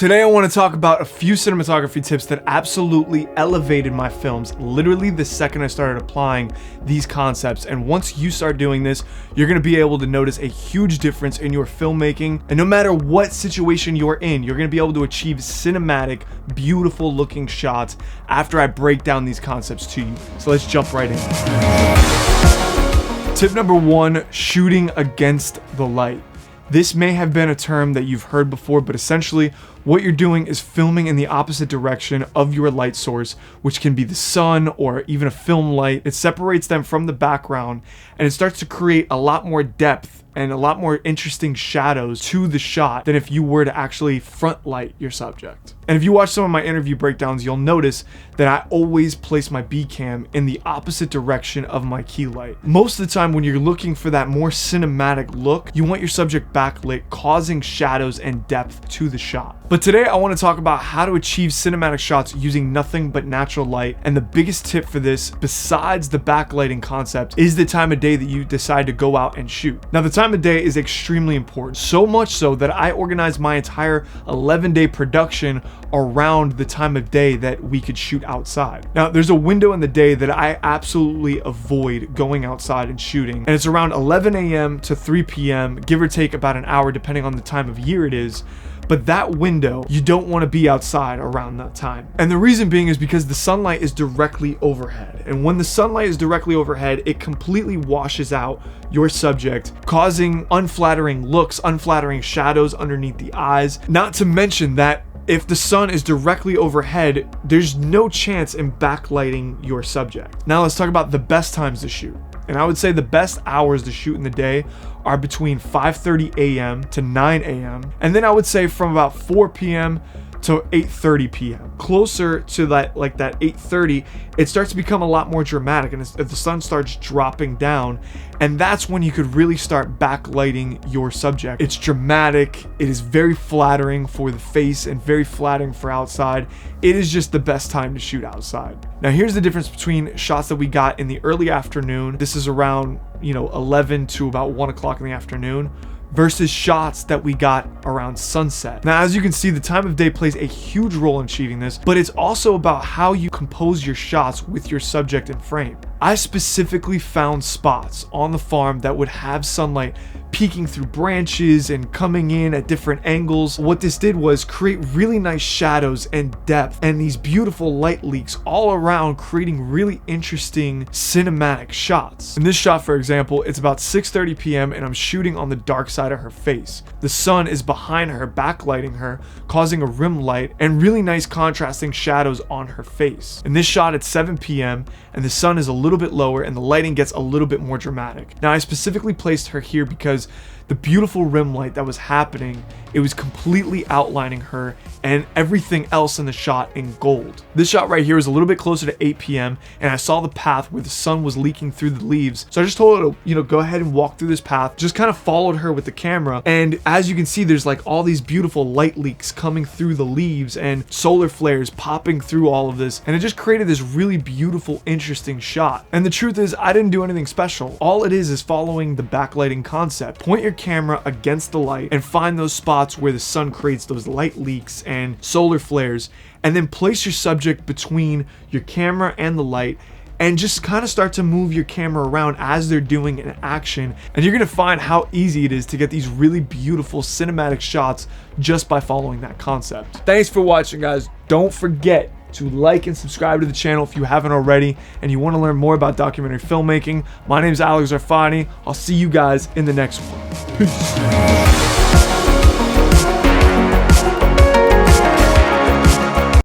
Today I want to talk about a few cinematography tips that absolutely elevated my films literally the second I started applying these concepts. And once you start doing this, you're going to be able to notice a huge difference in your filmmaking. And no matter what situation you're in, you're going to be able to achieve cinematic, beautiful looking shots after I break down these concepts to you. So let's jump right in. Tip number one, shooting against the light. This may have been a term that you've heard before, but essentially what you're doing is filming in the opposite direction of your light source, which can be the sun or even a film light. It separates them from the background and it starts to create a lot more depth and a lot more interesting shadows to the shot than if you were to actually front light your subject. And if you watch some of my interview breakdowns, you'll notice that I always place my B cam in the opposite direction of my key light. Most of the time when you're looking for that more cinematic look, you want your subject backlit, causing shadows and depth to the shot. But today I want to talk about how to achieve cinematic shots using nothing but natural light. And the biggest tip for this, besides the backlighting concept, is the time of day that you decide to go out and shoot. Now the time of day is extremely important, so much so that I organized my entire 11-day production around the time of day that we could shoot outside. Now there's a window in the day that I absolutely avoid going outside and shooting, and it's around 11 a.m. to 3 p.m., give or take about an hour depending on the time of year it is. But that window, you don't want to be outside around that time. And the reason being is because the sunlight is directly overhead. And when the sunlight is directly overhead, it completely washes out your subject, causing unflattering looks, unflattering shadows underneath the eyes. Not to mention that if the sun is directly overhead, there's no chance in backlighting your subject. Now let's talk about the best times to shoot. And I would say the best hours to shoot in the day are between 5:30 a.m. to 9 a.m. And then I would say from about 4 p.m. to 8:30 p.m. Closer to that 8:30, it starts to become a lot more dramatic, and the sun starts dropping down, and that's when you could really start backlighting your subject. It's dramatic, it is very flattering for the face and very flattering for outside. It is just the best time to shoot outside. Now here's the difference between shots that we got in the early afternoon. This is around 11 to about 1 o'clock in the afternoon, versus shots that we got around sunset. Now, as you can see, the time of day plays a huge role in achieving this, but it's also about how you compose your shots with your subject in frame. I specifically found spots on the farm that would have sunlight peeking through branches and coming in at different angles. What this did was create really nice shadows and depth and these beautiful light leaks all around, creating really interesting cinematic shots. In this shot, for example, it's about 6:30 p.m. and I'm shooting on the dark side of her face. The sun is behind her, backlighting her, causing a rim light and really nice contrasting shadows on her face. In this shot, it's 7 p.m. and the sun is a little bit lower and the lighting gets a little bit more dramatic. Now I specifically placed her here because the beautiful rim light that was happening, it was completely outlining her and everything else in the shot in gold. This shot right here is a little bit closer to 8 p.m. and I saw the path where the sun was leaking through the leaves. So I just told her to, go ahead and walk through this path, just kind of followed her with the camera. And as you can see, there's like all these beautiful light leaks coming through the leaves and solar flares popping through all of this. And it just created this really beautiful, interesting shot. And the truth is, I didn't do anything special. All it is following the backlighting concept. Point your camera against the light and find those spots where the sun creates those light leaks and solar flares, and then place your subject between your camera and the light and just kind of start to move your camera around as they're doing an action, and you're gonna find how easy it is to get these really beautiful cinematic shots just by following that concept. Thanks for watching, guys. Don't forget to like and subscribe to the channel if you haven't already and you want to learn more about documentary filmmaking. My name is Alex Zarfani. I'll see you guys in the next one. Peace.